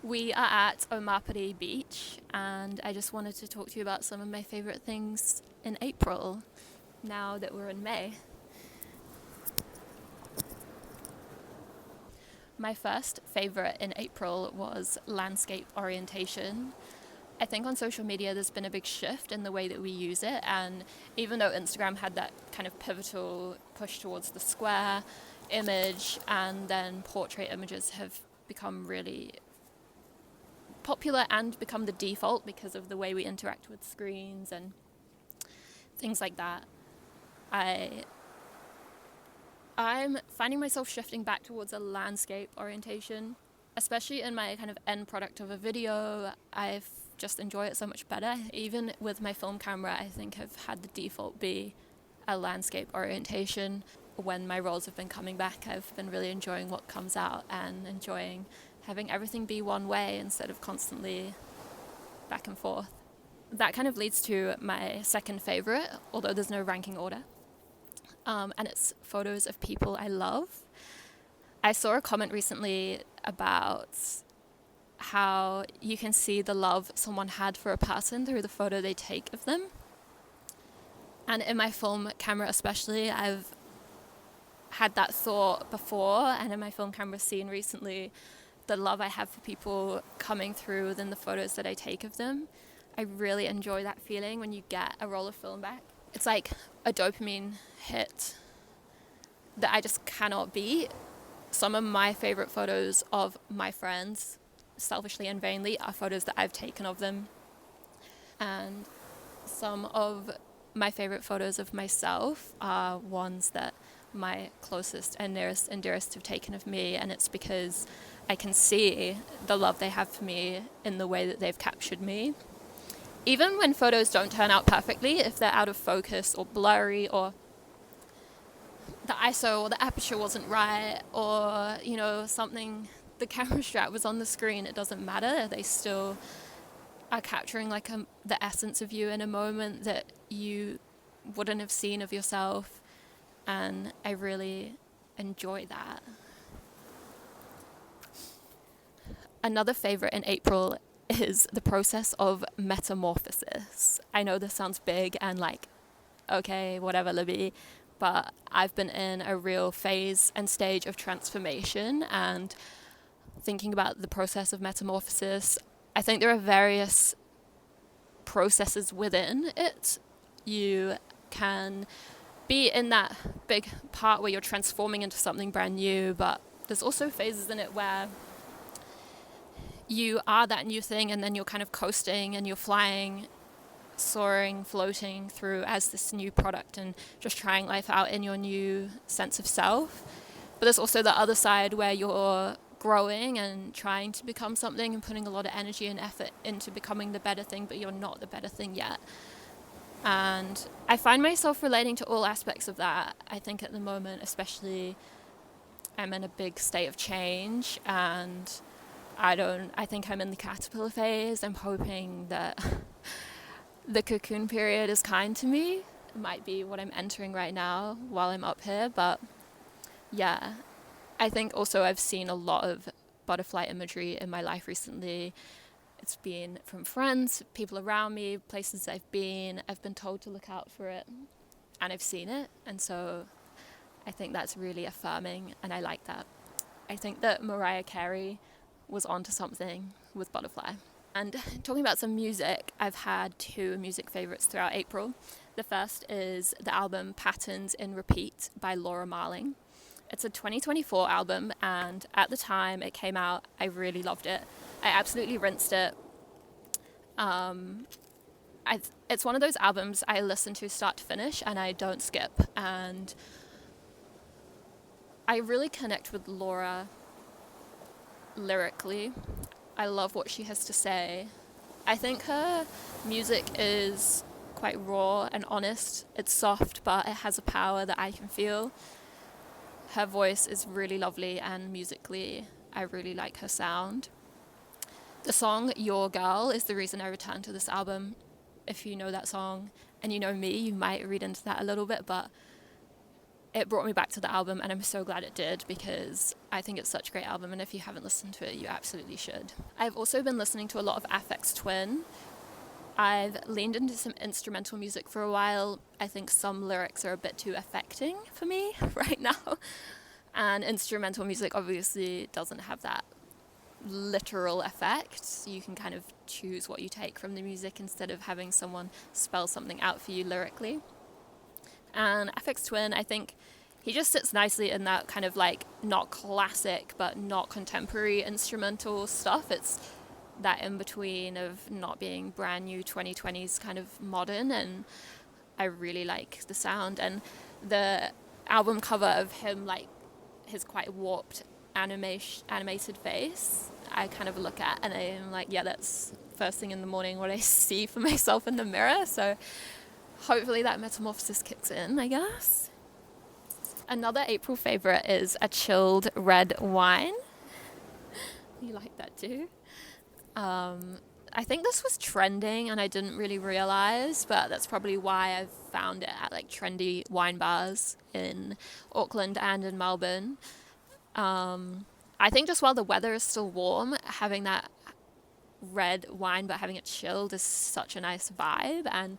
We are at Omapere Beach, and I just wanted to talk to you about some of my favourite things in April, now that we're in May. My first favourite in April was landscape orientation. I think on social media there's been a big shift in the way that we use it, and even though Instagram had that kind of pivotal push towards the square image, and then portrait images have become really popular and become the default because of the way we interact with screens and things like that. I I'm finding myself shifting back towards a landscape orientation, especially in my kind of end product of a video. I've just enjoy it so much better. Even with my film camera, I think I've had the default be a landscape orientation. When my roles have been coming back, I've been really enjoying what comes out and enjoying having everything be one way instead of constantly back and forth. That kind of leads to my second favorite, although there's no ranking order. And it's photos of people I love. I saw a comment recently about how you can see the love someone had for a person through the photo they take of them. And in my film camera especially, I've had that thought before, and in my film camera scene recently, the love I have for people coming through within the photos that I take of them. I really enjoy that feeling when you get a roll of film back. It's like a dopamine hit that I just cannot beat. Some of my favorite photos of my friends, selfishly and vainly, are photos that I've taken of them. And some of my favorite photos of myself are ones that my closest and nearest and dearest have taken of me, and it's because I can see the love they have for me in the way that they've captured me. Even when photos don't turn out perfectly, if they're out of focus or blurry, or the ISO or the aperture wasn't right, or something, the camera strap was on the screen, it doesn't matter. They still are capturing the essence of you in a moment that you wouldn't have seen of yourself, and I really enjoy that. Another favorite in April is the process of metamorphosis. I know this sounds big and okay, whatever, Libby, but I've been in a real phase and stage of transformation, and thinking about the process of metamorphosis, I think there are various processes within it. You can be in that big part where you're transforming into something brand new, but there's also phases in it where you are that new thing, and then you're kind of coasting and you're flying, soaring, floating through as this new product and just trying life out in your new sense of self. But there's also the other side where you're growing and trying to become something and putting a lot of energy and effort into becoming the better thing, but you're not the better thing yet. And I find myself relating to all aspects of that. I think at the moment, especially, I'm in a big state of change, and I think I'm in the caterpillar phase. I'm hoping that the cocoon period is kind to me. It might be what I'm entering right now while I'm up here, but yeah. I think also I've seen a lot of butterfly imagery in my life recently. It's been from friends, people around me, places I've been told to look out for it, and I've seen it, and so I think that's really affirming, and I like that. I think that Mariah Carey was onto something with Butterfly. And talking about some music, I've had two music favourites throughout April. The first is the album Patterns in Repeat by Laura Marling. It's a 2024 album, and at the time it came out, I really loved it. I absolutely rinsed it. It's one of those albums I listen to start to finish and I don't skip. And I really connect with Laura lyrically. I love what she has to say. I think her music is quite raw and honest. It's soft, but it has a power that I can feel. Her voice is really lovely, and musically, I really like her sound. The song Your Girl is the reason I returned to this album. If you know that song and you know me, you might read into that a little bit, but it brought me back to the album, and I'm so glad it did because I think it's such a great album, and if you haven't listened to it, you absolutely should. I've also been listening to a lot of Aphex Twin. I've leaned into some instrumental music for a while. I think some lyrics are a bit too affecting for me right now, and instrumental music obviously doesn't have that literal effect. You can kind of choose what you take from the music instead of having someone spell something out for you lyrically. And Aphex Twin, I think he just sits nicely in that kind of like not classic but not contemporary instrumental stuff. It's that in between of not being brand new 2020s kind of modern, and I really like the sound. And the album cover of him, like his quite warped animated face, I kind of look at and I'm like, yeah, that's first thing in the morning what I see for myself in the mirror. So hopefully that metamorphosis kicks in, I guess. Another April favorite is a chilled red wine. You like that too? I think this was trending and I didn't really realize, but that's probably why I've found it at like trendy wine bars in Auckland and in Melbourne. I think just while the weather is still warm, having that red wine but having it chilled is such a nice vibe. And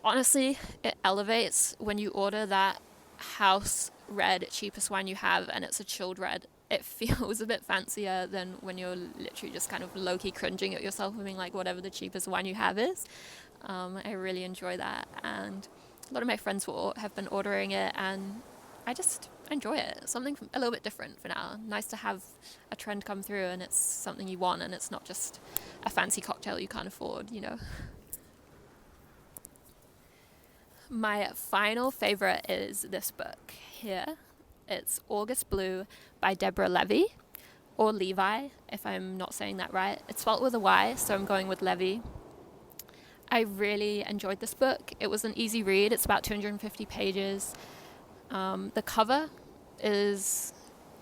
honestly, it elevates when you order that house red, cheapest wine you have, and it's a chilled red. It feels a bit fancier than when you're literally just kind of low-key cringing at yourself and being like, whatever the cheapest wine you have is. I really enjoy that, and a lot of my friends have been ordering it, and I just enjoy it. Something a little bit different for now. Nice to have a trend come through and it's something you want and it's not just a fancy cocktail you can't afford, you know. My final favorite is this book here. It's August Blue by Deborah Levy, or Levi, if I'm not saying that right. It's spelled with a Y, so I'm going with Levy. I really enjoyed this book. It was an easy read. It's about 250 pages. The cover is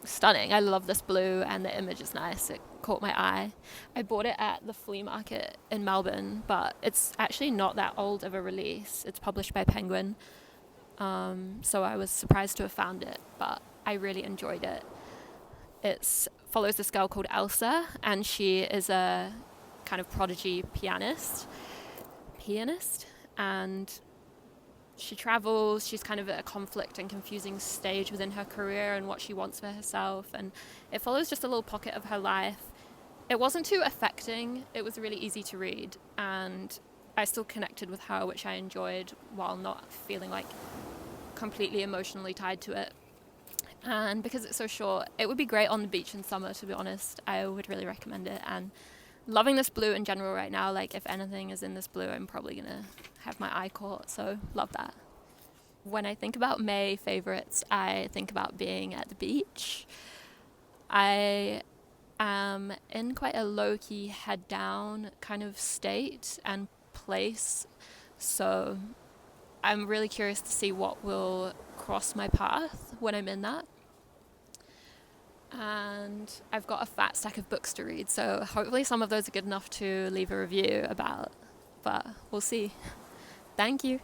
stunning. I love this blue and the image is nice. It caught my eye. I bought it at the flea market in Melbourne, but it's actually not that old of a release. It's published by Penguin. So I was surprised to have found it, but I really enjoyed it. It follows this girl called Elsa, and she is a kind of prodigy pianist, and she travels. She's kind of at a conflict and confusing stage within her career and what she wants for herself, and it follows just a little pocket of her life. It wasn't too affecting. It was really easy to read, and I still connected with her, which I enjoyed, while not feeling like completely emotionally tied to it. And because it's so short, it would be great on the beach in summer, to be honest. I would really recommend it. And loving this blue in general right now. Like, if anything is in this blue, I'm probably gonna have my eye caught, so love that. When I think about May favorites, I think about being at the beach. I am in quite a low-key head down kind of state and place, so I'm really curious to see what will cross my path when I'm in that. And I've got a fat stack of books to read, so hopefully some of those are good enough to leave a review about, but we'll see. Thank you.